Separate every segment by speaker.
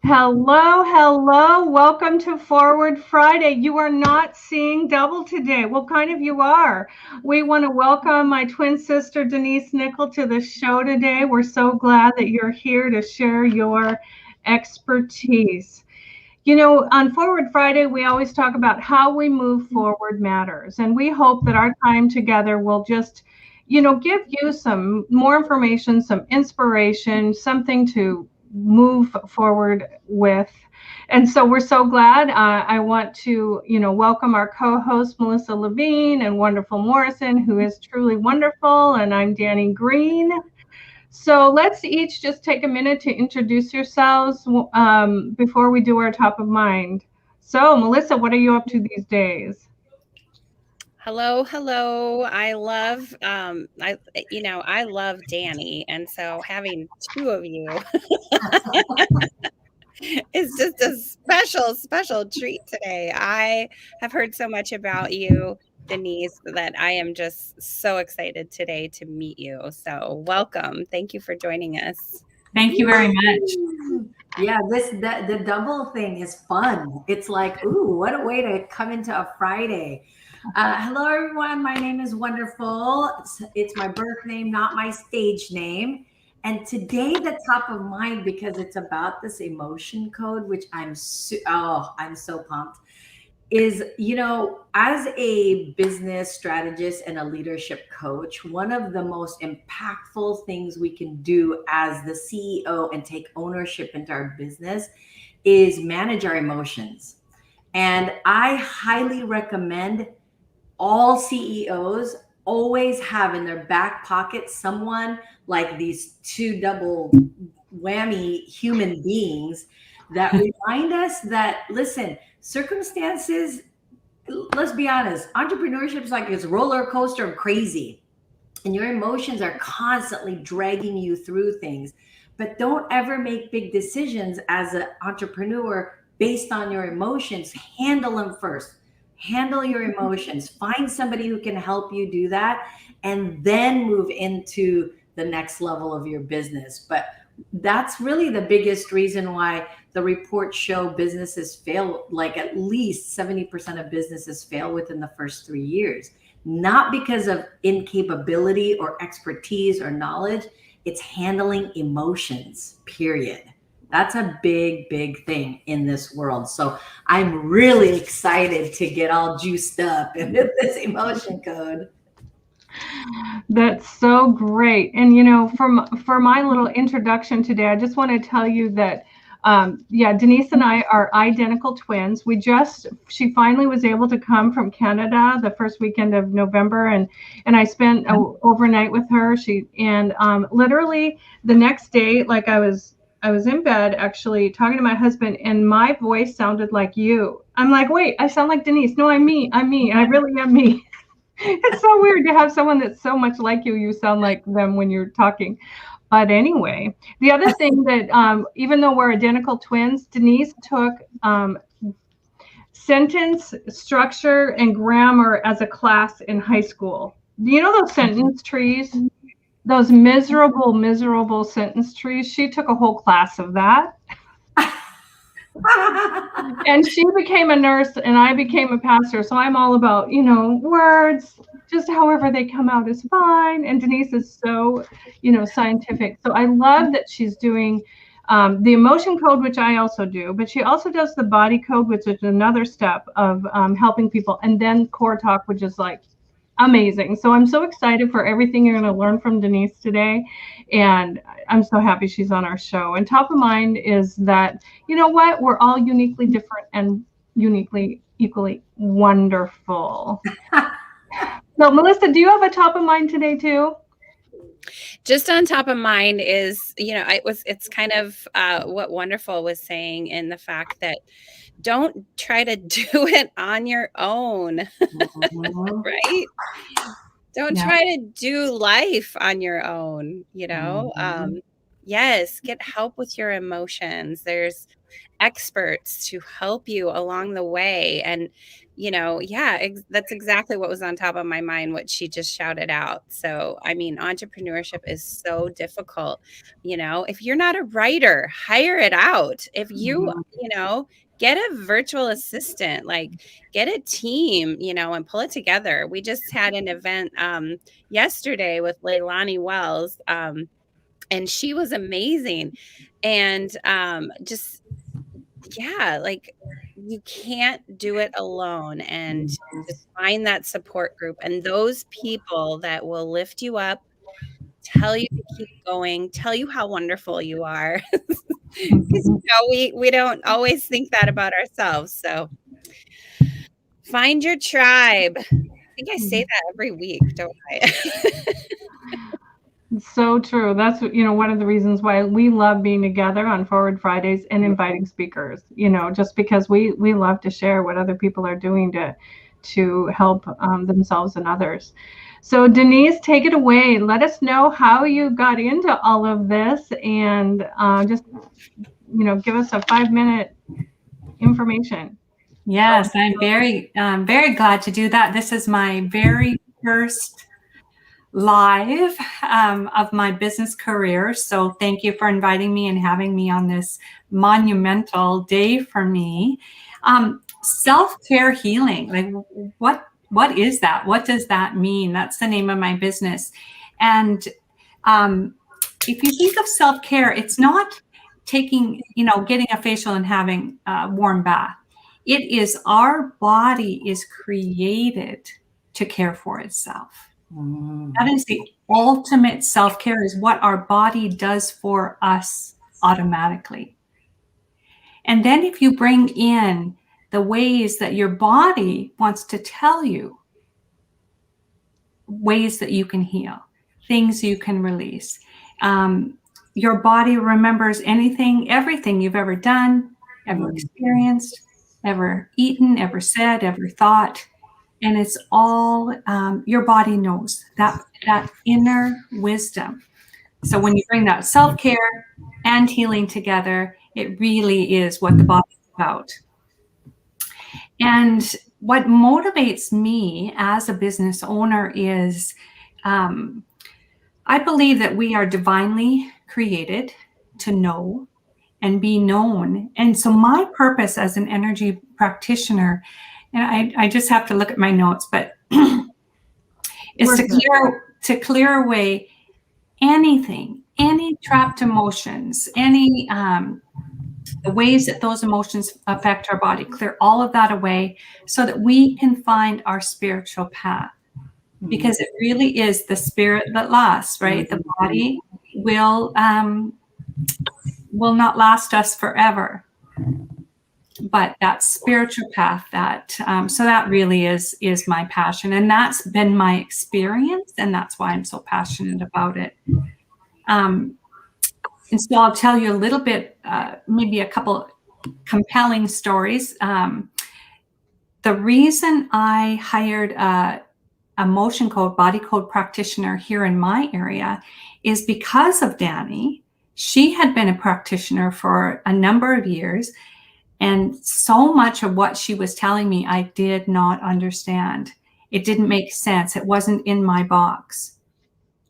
Speaker 1: Hello, hello. Welcome to Forward Friday. You are not seeing double today. Well, kind of you are. We want to welcome my twin sister, Denise Nickel, to the show today. We're so glad that you're here to share your expertise. On Forward Friday, we always talk about how we move forward matters. And we hope that our time together will just, give you some more information, some inspiration, something to move forward with. And so we're so glad. I want to, welcome our co-host, Melissa Lavigne, and wonderful Morrison, who is truly wonderful. And I'm Dani Green. So let's each just take a minute to introduce yourselves before we do our top of mind. So, Melissa, what are you up to these days?
Speaker 2: Hello, hello. I love Dani, and so having two of you is just a special treat today. I have heard so much about you, Denise, that I am just so excited today to meet you. So, welcome. Thank you for joining us.
Speaker 3: Thank you very much.
Speaker 4: Yeah, the double thing is fun. It's like, ooh, what a way to come into a Friday. Hello, everyone. My name is Wonderful. It's my birth name, not my stage name. And today, the top of mind because it's about this emotion code, which I'm so pumped is, as a business strategist and a leadership coach, one of the most impactful things we can do as the CEO and take ownership into our business is manage our emotions. And I highly recommend all CEOs always have in their back pocket someone like these two double whammy human beings that remind us that, listen, circumstances, let's be honest, entrepreneurship is like this roller coaster of crazy, and your emotions are constantly dragging you through things. But don't ever make big decisions as an entrepreneur based on your emotions. Handle them first. Handle your emotions. Find somebody who can help you do that, and then move into the next level of your business. But that's really the biggest reason why the reports show businesses fail. Like at least 70% of businesses fail within the first 3 years, not because of incapability or expertise or knowledge. It's handling emotions, period. That's a big thing in this world. So I'm really excited to get all juiced up into this emotion code.
Speaker 1: That's so great. And for my little introduction today, I just want to tell you that yeah, Denise and I are identical twins. She finally was able to come from Canada the first weekend of November, and I spent overnight with her. Literally the next day, like I was in bed actually talking to my husband, and my voice sounded like you. I'm like, wait, I sound like Denise. No, I'm me. I'm me. I really am me. It's so weird to have someone that's so much like you. You sound like them when you're talking. But anyway, the other thing that, even though we're identical twins, Denise took sentence structure and grammar as a class in high school. Do you know those sentence trees? Those miserable sentence trees? She took a whole class of that. And she became a nurse and I became a pastor. So I'm all about, words, just however they come out is fine. And Denise is so, scientific. So I love that she's doing the emotion code, which I also do, but she also does the body code, which is another step of helping people. And then core talk, which is like amazing. So I'm so excited for everything you're going to learn from Denise today. And I'm so happy she's on our show. And top of mind is that, you know what? We're all uniquely different and uniquely, equally wonderful. So, Melissa, do you have a top of mind today, too?
Speaker 2: Just on top of mind is, it's kind of what Wonderful was saying in the fact that don't try to do it on your own, right? Don't try to do life on your own, Yes, get help with your emotions. There's experts to help you along the way. And, that's exactly what was on top of my mind, what she just shouted out. So, I mean, entrepreneurship is so difficult. If you're not a writer, hire it out. If get a virtual assistant, like get a team, and pull it together. We just had an event yesterday with Leilani Wells. And she was amazing. And just, yeah, like you can't do it alone. And just find that support group and those people that will lift you up, tell you to keep going, tell you how wonderful you are. Because we don't always think that about ourselves. So find your tribe. I think I say that every week, don't I?
Speaker 1: So true. That's, one of the reasons why we love being together on Forward Fridays and inviting speakers, just because we love to share what other people are doing to help themselves and others. So Denise, take it away. Let us know how you got into all of this, and just, give us a 5-minute information.
Speaker 3: Yes, I'm very glad to do that. This is my very first live of my business career. So thank you for inviting me and having me on this monumental day for me. Self-care healing, like what is that? What does that mean? That's the name of my business. And if you think of self-care, it's not getting a facial and having a warm bath. It is our body is created to care for itself. That is the ultimate self-care, is what our body does for us automatically. And then if you bring in the ways that your body wants to tell you, ways that you can heal, things you can release. Your body remembers everything you've ever done, ever experienced, ever eaten, ever said, ever thought. And it's all, your body knows that inner wisdom. So when you bring that self-care and healing together, it really is what the body's about. And what motivates me as a business owner is, I believe that we are divinely created to know and be known. And so my purpose as an energy practitioner, and I just have to look at my notes, but is to clear away anything, any trapped emotions, any the ways that those emotions affect our body, clear all of that away so that we can find our spiritual path. Because it really is the spirit that lasts, right? The body will not last us forever. But that spiritual path, so that really is my passion, and that's been my experience, and that's why I'm so passionate about it. And so I'll tell you a little bit, maybe a couple compelling stories. The reason I hired a motion code, body code practitioner here in my area is because of Dani. She had been a practitioner for a number of years. And so much of what she was telling me, I did not understand. It didn't make sense. It wasn't in my box.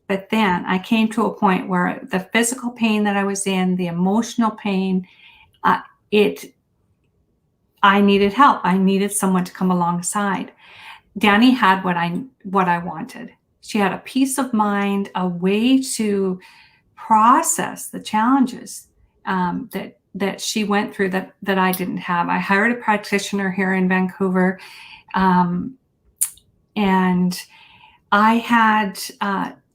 Speaker 3: But then I came to a point where the physical pain that I was in, the emotional pain, I needed help. I needed someone to come alongside. Dani had what I wanted. She had a peace of mind, a way to process the challenges that she went through that I didn't have. I hired a practitioner here in Vancouver, and I had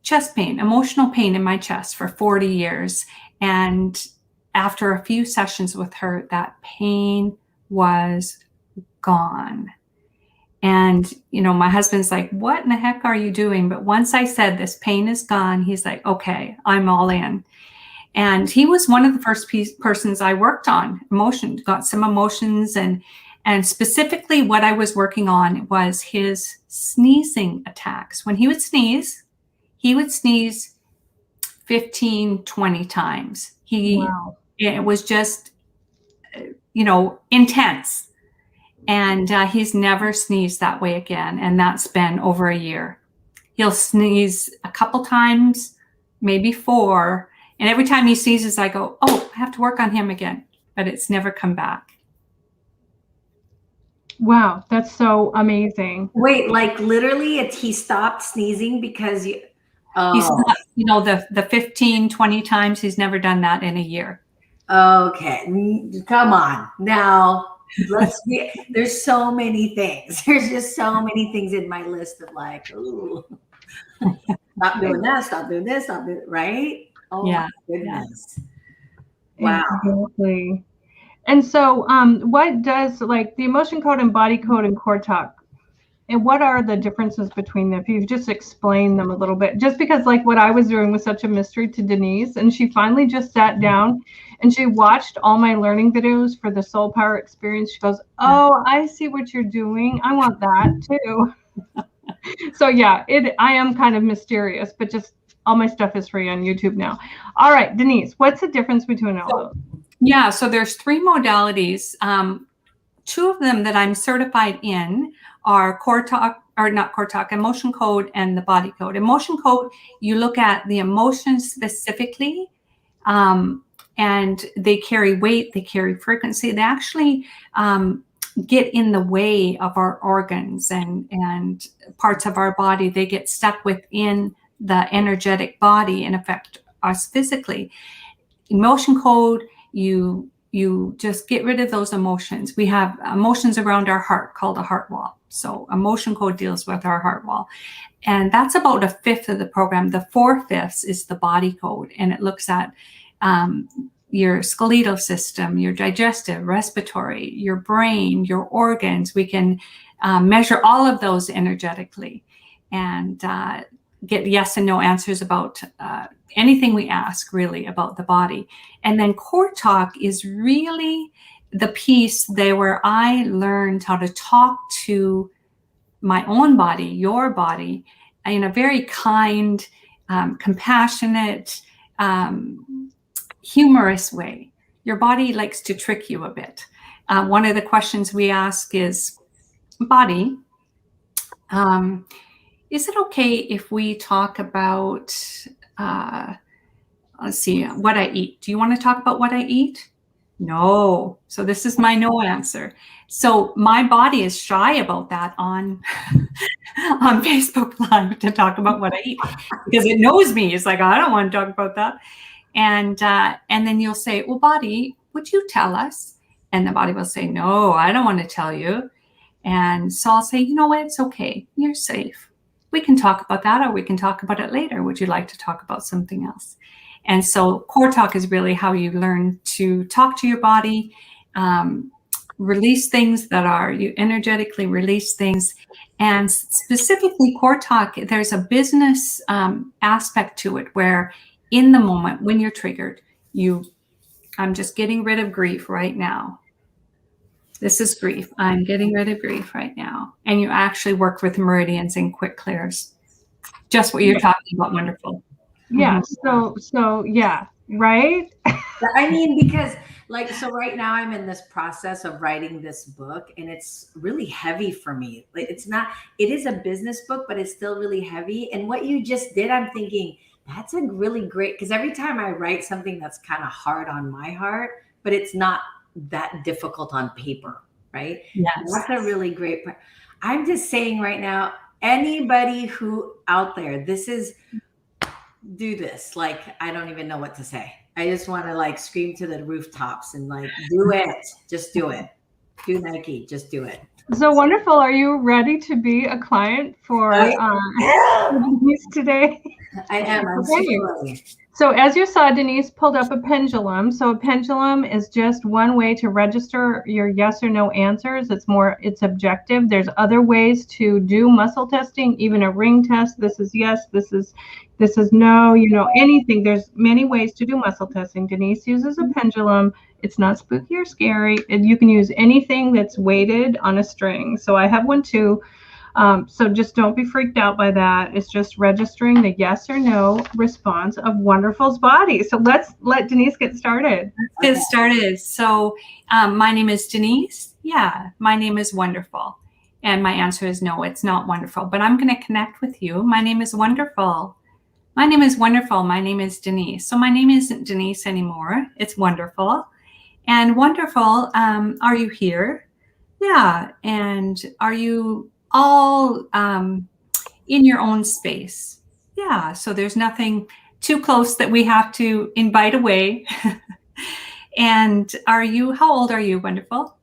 Speaker 3: chest pain, emotional pain in my chest for 40 years. And after a few sessions with her, that pain was gone. And, my husband's like, what in the heck are you doing? But once I said this pain is gone, he's like, okay, I'm all in. And he was one of the first persons I worked on, got some emotions. And specifically what I was working on was his sneezing attacks. When he would sneeze 15, 20 times.
Speaker 1: Wow.
Speaker 3: It was just, intense. And he's never sneezed that way again. And that's been over a year. He'll sneeze a couple times, maybe 4. And every time he sneezes, I go, oh, I have to work on him again. But it's never come back.
Speaker 1: Wow, that's so amazing.
Speaker 4: Wait, like literally he stopped sneezing because you...
Speaker 3: He's not, the 15, 20 times, he's never done that in a year.
Speaker 4: Okay, come on. Now, there's so many things. There's just so many things in my list of like, ooh, stop doing that, stop doing this, stop doing, right? Oh, yeah. My goodness.
Speaker 1: Yeah. Wow. Exactly. And so what does like the emotion code and body code and core talk, and what are the differences between them? If you just explain them a little bit, just because like what I was doing was such a mystery to Denise, and she finally just sat down and she watched all my learning videos for the soul power experience. She goes, oh, I see what you're doing. I want that too. So yeah, I am kind of mysterious, but just all my stuff is free on YouTube now. All right, Denise, what's the difference between all those?
Speaker 3: Yeah, so there's 3 modalities. 2 of them that I'm certified in are core talk, or not core talk, emotion code and the body code. Emotion code, you look at the emotions specifically, and they carry weight, they carry frequency. They actually get in the way of our organs and parts of our body. They get stuck within the energetic body and affect us physically. Emotion code, you just get rid of those emotions. We have emotions around our heart called a heart wall. So emotion code deals with our heart wall. And that's about 1/5 of the program. The 4/5 is the body code. And it looks at your skeletal system, your digestive, respiratory, your brain, your organs. We can measure all of those energetically and get yes and no answers about anything we ask really about the body. And then core talk is really the piece there where I learned how to talk to my own body, your body, in a very kind, compassionate, humorous way. Your body likes to trick you a bit. One of the questions we ask is, body, is it okay if we talk about, let's see, what I eat? Do you want to talk about what I eat? No. So this is my no answer. So my body is shy about that on Facebook Live to talk about what I eat because it knows me. It's like, I don't want to talk about that. And then you'll say, well, body, would you tell us? And the body will say, no, I don't want to tell you. And so I'll say, you know what? It's okay. You're safe. We can talk about that, or we can talk about it later. Would you like to talk about something else? And so core talk is really how you learn to talk to your body, release things you energetically release things. And specifically core talk, there's a business aspect to it where in the moment when you're triggered, I'm just getting rid of grief right now. This is grief. I'm getting rid of grief right now. And you actually work with meridians and quick clears. Just what you're talking about. Wonderful.
Speaker 1: Yeah. So yeah. Right.
Speaker 4: I mean, because so right now I'm in this process of writing this book and it's really heavy for me. Like it is a business book, but it's still really heavy. And what you just did, I'm thinking that's a really great, because every time I write something that's kind of hard on my heart, but it's not that difficult on paper, right?
Speaker 3: Yes.
Speaker 4: That's a really great part. I'm just saying right now, anybody who out there, do this. Like, I don't even know what to say. I just want to like scream to the rooftops and like, do it. Just do it. Do Nike. Just do it.
Speaker 1: So wonderful. Are you ready to be a client for Denise today?
Speaker 4: I am. I'm super ready.
Speaker 1: So as you saw, Denise pulled up a pendulum. So a pendulum is just one way to register your yes or no answers. It's objective. There's other ways to do muscle testing, even a ring test. This is yes, this is no, anything. There's many ways to do muscle testing. Denise uses a pendulum. It's not spooky or scary. And you can use anything that's weighted on a string. So I have one too. So just don't be freaked out by that. It's just registering the yes or no response of Wonderful's body. So let's let Denise get started.
Speaker 3: Let's get started. So my name is Denise. Yeah, my name is Wonderful. And my answer is no, it's not wonderful. But I'm going to connect with you. My name is Wonderful. My name is Wonderful. My name is Denise. So my name isn't Denise anymore. It's Wonderful. And Wonderful, are you here? Yeah. And are you all in your own space? Yeah. So there's nothing too close that we have to invite away. And how old are you, Wonderful?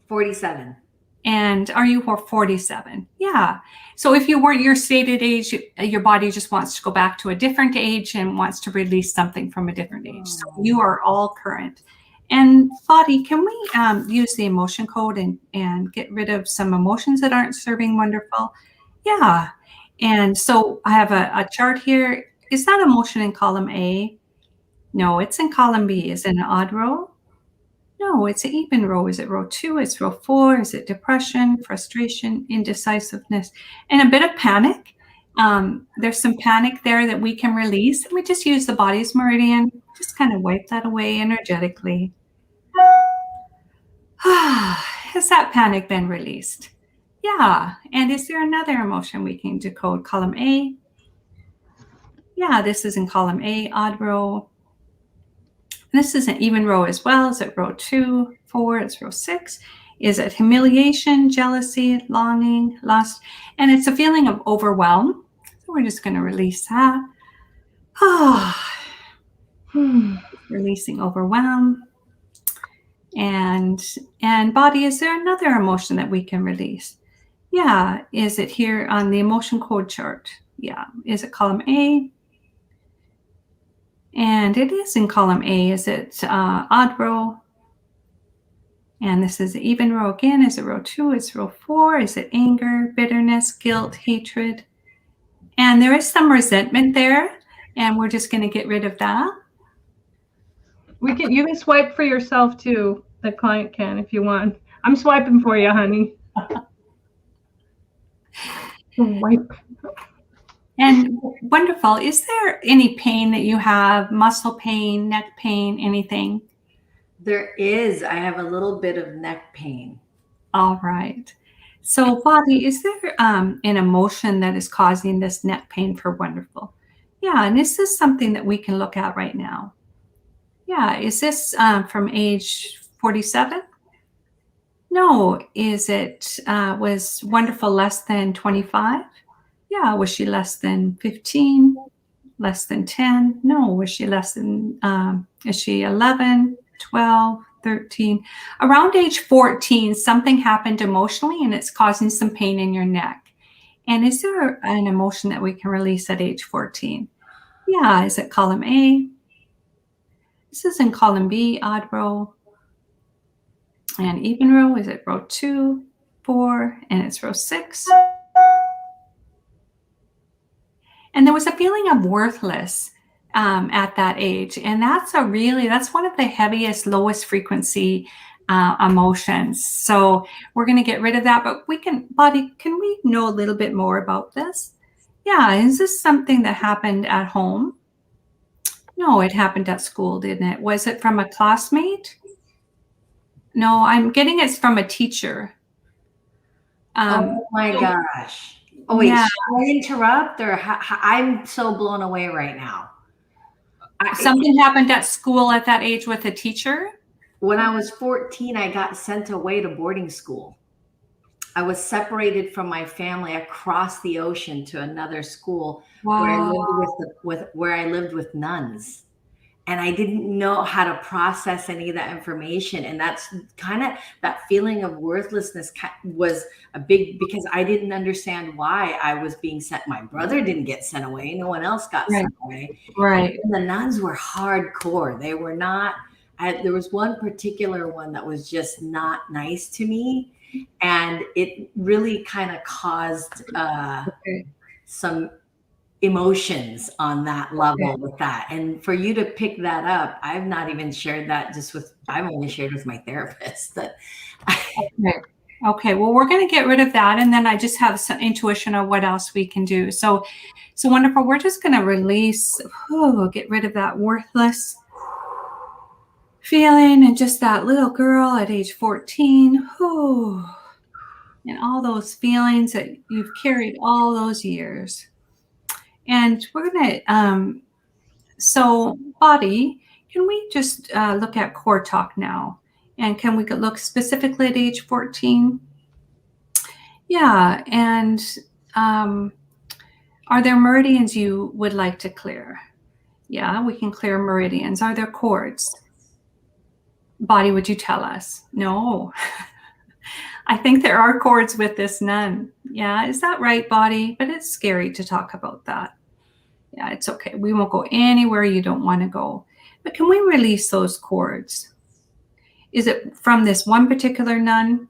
Speaker 4: 47.
Speaker 3: And are you 47? Yeah. So if you weren't your stated age, your body just wants to go back to a different age and wants to release something from a different age. So you are all current. And body, can we use the emotion code and get rid of some emotions that aren't serving Wonderful? Yeah. And so I have a chart here. Is that emotion in column A? No, it's in column B. Is it an odd row? No, it's an even row. Is it row 2? It's row 4. Is it depression, frustration, indecisiveness, and a bit of panic? There's some panic there that we can release. We just use the body's meridian, just kind of wipe that away energetically. Has that panic been released? Yeah. And is there another emotion we can decode? Column A? Yeah, this is in column A, odd row. This is an even row as well. Is it row 2, 4? It's row 6. Is it humiliation, jealousy, longing, lust? And it's a feeling of overwhelm. So we're just going to release that. Releasing overwhelm. And body, is there another emotion that we can release? Yeah. Is it here on the emotion code chart? Yeah. Is it column A? And it is in column A. Is it odd row? And this is the even row again. Is it row 2? Is it row 4? Is it anger, bitterness, guilt, hatred? And there is some resentment there. And we're just going to get rid of that.
Speaker 1: You can swipe for yourself too. The client can if you want. I'm swiping for you, honey. Wipe.
Speaker 3: And Wonderful, is there any pain that you have? Muscle pain, neck pain, anything?
Speaker 4: There is. I have a little bit of neck pain.
Speaker 3: All right. So body, is there an emotion that is causing this neck pain for Wonderful? Yeah. And is this something that we can look at right now? Yeah. Is this from age 47? No. Is it, was Wonderful less than 25? Yeah. Was she less than 15? Less than 10? No. Was she less than, is she 11, 12, 13? Around age 14, something happened emotionally and it's causing some pain in your neck. And is there an emotion that we can release at age 14? Yeah. Is it column A? This is in column B, odd row. And even row, is it row 2, 4, and it's row 6. And there was a feeling of worthless at that age. And that's one of the heaviest, lowest frequency emotions. So we're going to get rid of that, but body, can we know a little bit more about this? Yeah. Is this something that happened at home? No, it happened at school, didn't it? Was it from a classmate? No, I'm getting it's from a teacher.
Speaker 4: Oh my gosh. Oh, wait,
Speaker 3: Yeah.
Speaker 4: should I interrupt? Or I'm so blown away right now.
Speaker 3: Something happened at school at that age with a teacher?
Speaker 4: When I was 14, I got sent away to boarding school. I was separated from my family across the ocean to another school.
Speaker 3: Wow.
Speaker 4: where I lived with nuns. And I didn't know how to process any of that information. And that's kind of that feeling of worthlessness was a big, because I didn't understand why I was being sent. My brother didn't get sent away. No one else got sent away.
Speaker 3: Right.
Speaker 4: And the nuns were hardcore. They were not, there was one particular one that was just not nice to me. And it really kind of caused some emotions on that level with that. And for you to pick that up, I've not even shared that I've only shared with my therapist that
Speaker 3: Okay, well, we're going to get rid of that. And then I just have some intuition of what else we can do. So wonderful. We're just going to release, get rid of that worthless feeling and just that little girl at age 14. And all those feelings that you've carried all those years. And we're going to, so body, can we just look at core talk now? And can we look specifically at age 14? Yeah, and are there meridians you would like to clear? Yeah, we can clear meridians. Are there cords? Body, would you tell us? No. I think there are cords with this nun. Yeah, is that right, body? But it's scary to talk about that. Yeah, it's okay. We won't go anywhere you don't want to go. But can we release those cords? Is it from this one particular nun?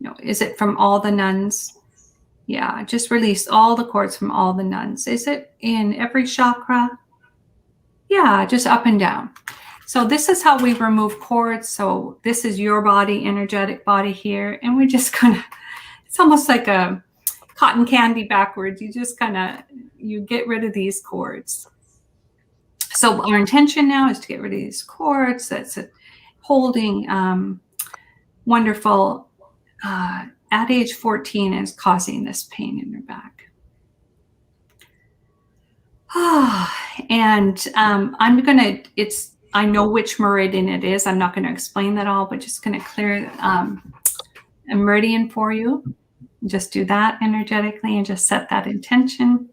Speaker 3: No. Is it from all the nuns? Yeah, just release all the cords from all the nuns. Is it in every chakra? Yeah, just up and down. So this is how we remove cords. So this is your body, energetic body here. And we're just gonna, it's almost like a cotton candy backwards. You just you get rid of these cords. So our intention now is to get rid of these cords. That's holding wonderful at age 14 is causing this pain in your back. And I know which meridian it is. I'm not going to explain that all, but just going to clear a meridian for you. Just do that energetically and just set that intention.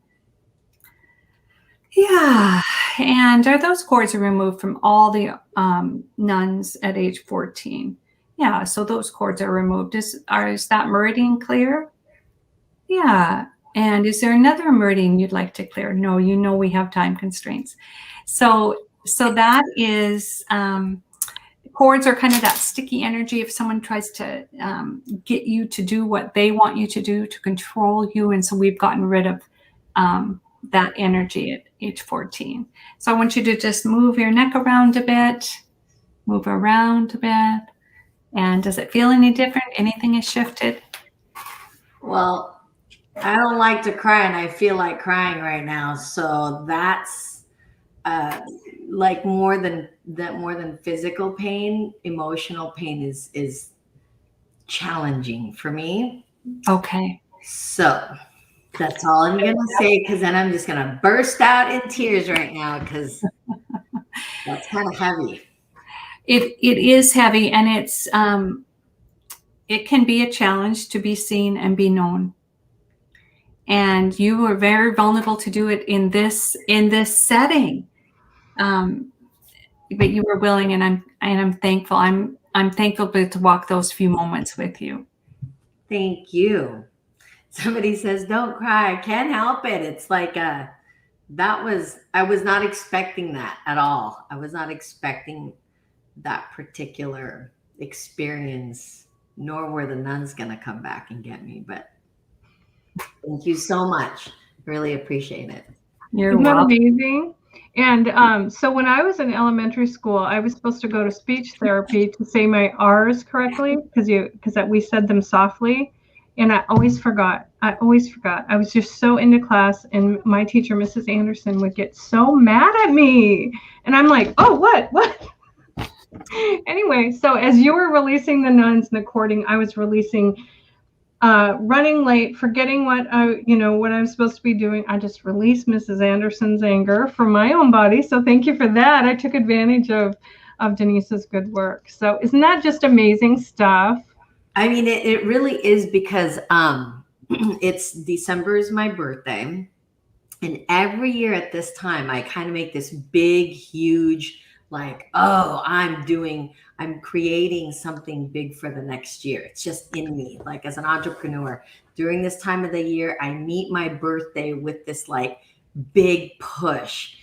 Speaker 3: Yeah. And are those cords removed from all the nuns at age 14? Yeah, so those cords are removed. Is that meridian clear? Yeah. And is there another meridian you'd like to clear? No, you know we have time constraints. So that is, cords are kind of that sticky energy if someone tries to get you to do what they want you to do, to control you. And so we've gotten rid of that energy at age 14. So I want you to just move your neck around a bit, move around a bit. And does it feel any different? Anything has shifted?
Speaker 4: Well, I don't like to cry and I feel like crying right now. So that's like more than physical pain, emotional pain is challenging for me.
Speaker 3: Okay.
Speaker 4: So that's all I'm going to say, because then I'm just going to burst out in tears right now, because that's kind of heavy.
Speaker 3: It is heavy, and it can be a challenge to be seen and be known. And you were very vulnerable to do it in this setting, but you were willing, and I'm thankful. I'm thankful to walk those few moments with you.
Speaker 4: Thank you. Somebody says, "Don't cry." I can't help it. It's like I was not expecting that at all. I was not expecting that particular experience, nor were the nuns going to come back and get me. But thank you so much. Really appreciate it.
Speaker 1: Isn't that amazing? And so when I was in elementary school, I was supposed to go to speech therapy to say my R's correctly, because we said them softly, and I always forgot. I was just so into class, and my teacher, Mrs. Anderson, would get so mad at me, and I'm like, "Oh, what?" Anyway, so as you were releasing the nuns and the cording, I was releasing running late, forgetting what I was supposed to be doing. I just released Mrs. Anderson's anger from my own body. So thank you for that. I took advantage of Denise's good work. So isn't that just amazing stuff?
Speaker 4: I mean, it really is, because it's December is my birthday. And every year at this time, I kind of make this big, huge, like, oh, I'm creating something big for the next year. It's just in me. Like, as an entrepreneur, during this time of the year, I meet my birthday with this like big push.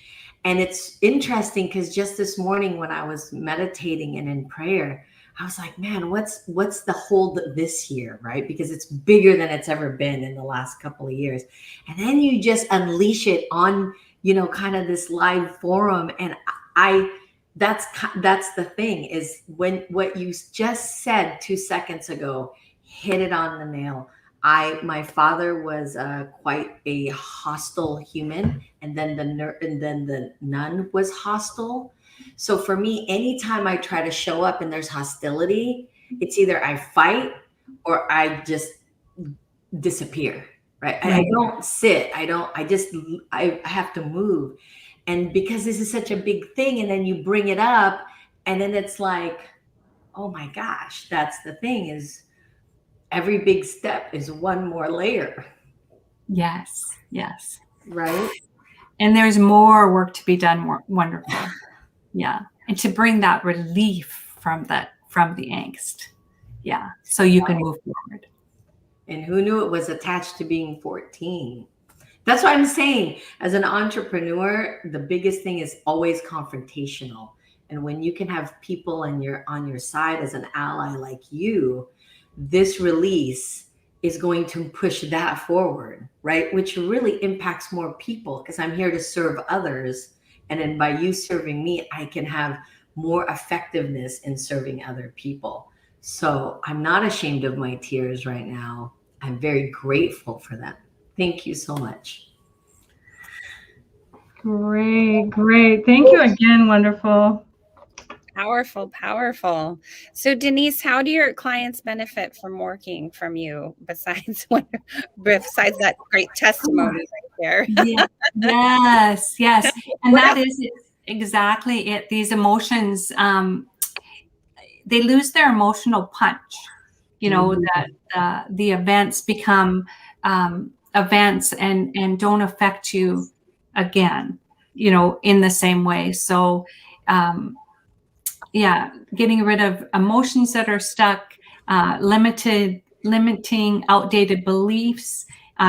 Speaker 4: And it's interesting, because just this morning when I was meditating and in prayer, I was like, man, what's the hold this year, right? Because it's bigger than it's ever been in the last couple of years. And then you just unleash it on, kind of this live forum. And that's the thing, is when what you just said 2 seconds ago hit it on the nail. My father was quite a hostile human, and then the nun was hostile. So for me, anytime I try to show up and there's hostility, it's either I fight or I just disappear. Right? I don't sit. I have to move. And because this is such a big thing, and then you bring it up, and then it's like, oh my gosh, that's the thing, is every big step is one more layer.
Speaker 3: Yes. Yes.
Speaker 4: Right.
Speaker 3: And there's more work to be done. More wonderful. Yeah. And to bring that relief from the angst. Yeah. So you can move forward.
Speaker 4: And who knew it was attached to being 14? That's what I'm saying. As an entrepreneur, the biggest thing is always confrontational. And when you can have people on your side as an ally like you, this release is going to push that forward, right? Which really impacts more people, because I'm here to serve others. And then by you serving me, I can have more effectiveness in serving other people. So I'm not ashamed of my tears right now. I'm very grateful for them. Thank you so much.
Speaker 1: Great, great. Thank you again. Wonderful.
Speaker 2: Powerful, powerful. So Denise, how do your clients benefit from working from you besides that great testimony right there?
Speaker 3: Yes, yes. And that is exactly it. These emotions, they lose their emotional punch. You know, that the events become events and don't affect you again, you know, in the same way. So getting rid of emotions that are stuck, limiting outdated beliefs.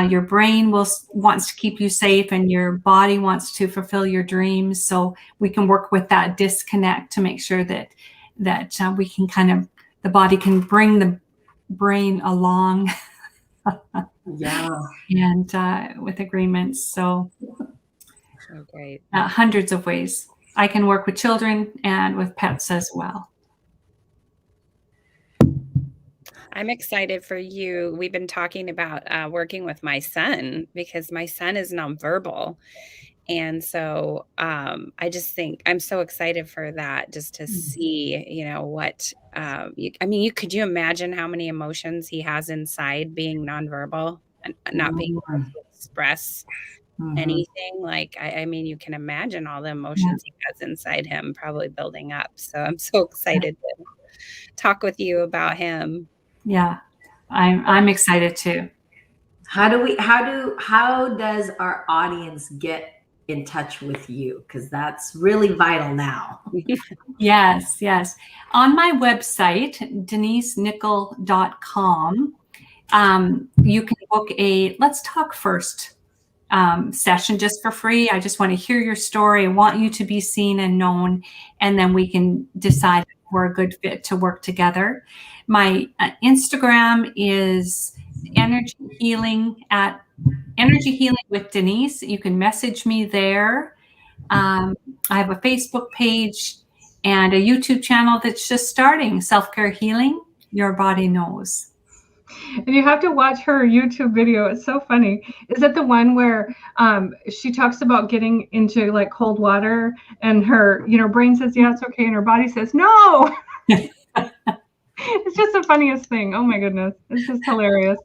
Speaker 3: Your brain wants to keep you safe, and your body wants to fulfill your dreams. So we can work with that disconnect to make sure that we can the body can bring the brain along. And with agreements. So
Speaker 2: great.
Speaker 3: Hundreds of ways. I can work with children and with pets as well.
Speaker 2: I'm excited for you. We've been talking about working with my son, because my son is nonverbal. And so I just think I'm so excited for that, just to see, you know, what, could you imagine how many emotions he has inside being nonverbal and not being able to express anything? Like, you can imagine all the emotions he has inside him probably building up. So I'm so excited to talk with you about him.
Speaker 3: Yeah, I'm excited too.
Speaker 4: How does our audience get in touch with you? Because that's really vital now.
Speaker 3: Yes. On my website, denisenickel.com, you can book a Let's Talk First session just for free. I just want to hear your story. I want you to be seen and known, and then we can decide if we're a good fit to work together. My Instagram is Energy Healing with Denise. You can message me there. I have a Facebook page and a YouTube channel that's just starting, Self-Care Healing, Your Body Knows.
Speaker 1: And you have to watch her YouTube video. It's so funny. Is it the one where she talks about getting into like cold water, and her, brain says, yeah, it's okay, and her body says, no. It's just the funniest thing. Oh my goodness. It's just hilarious.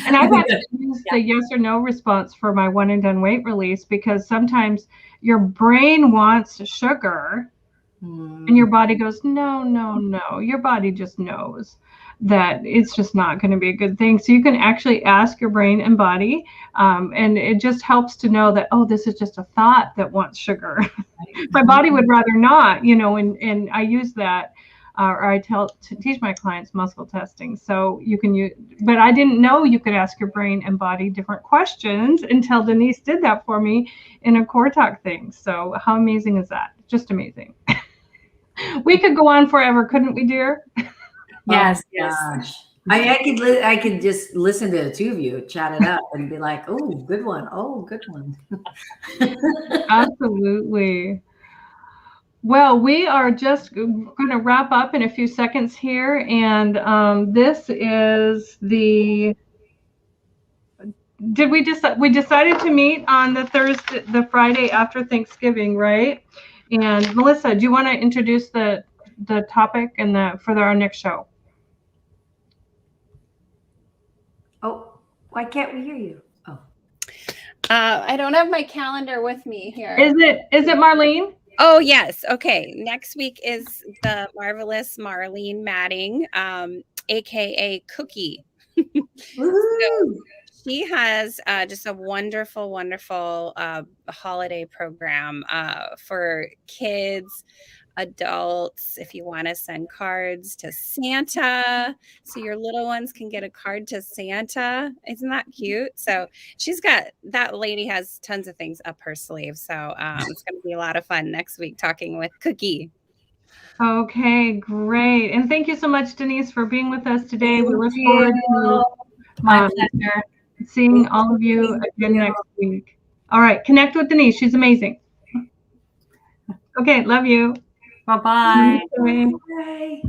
Speaker 1: And I've actually used the yes or no response for my one and done weight release, because sometimes your brain wants sugar and your body goes, no. Your body just knows that it's just not going to be a good thing. So you can actually ask your brain and body, and it just helps to know that, oh, this is just a thought that wants sugar. My body would rather not, and I use that. Or I teach my clients muscle testing. So you can use, but I didn't know you could ask your brain and body different questions until Denise did that for me in a Core Talk thing. So how amazing is that? Just amazing. We could go on forever, couldn't we, dear?
Speaker 3: Yes.
Speaker 4: Gosh. I could just listen to the two of you chat it up and be like, oh, good one. Oh, good one.
Speaker 1: Absolutely. Well, we are just going to wrap up in a few seconds here, and this is the. Did we decided to meet on the Friday after Thanksgiving, right? And Melissa, do you want to introduce the topic and for our next show?
Speaker 4: Oh, why can't we hear you? Oh,
Speaker 2: I don't have my calendar with me here.
Speaker 1: Is it Marlene?
Speaker 2: Oh, yes. Okay. Next week is the marvelous Marlene Matting, aka Cookie. So she has just a wonderful, wonderful holiday program for kids, adults, if you want to send cards to Santa, so your little ones can get a card to Santa. Isn't that cute? So that lady has tons of things up her sleeve. So it's going to be a lot of fun next week talking with Cookie.
Speaker 1: Okay, great. And thank you so much, Denise, for being with us today. We look
Speaker 4: Thank
Speaker 1: forward
Speaker 4: you.
Speaker 1: to
Speaker 3: My pleasure.
Speaker 1: seeing
Speaker 4: Thank
Speaker 1: all of you
Speaker 4: Thank
Speaker 1: again
Speaker 4: you.
Speaker 1: next week. All right, connect with Denise. She's amazing. Okay, love you.
Speaker 3: Bye-bye.
Speaker 1: Bye.
Speaker 4: Bye.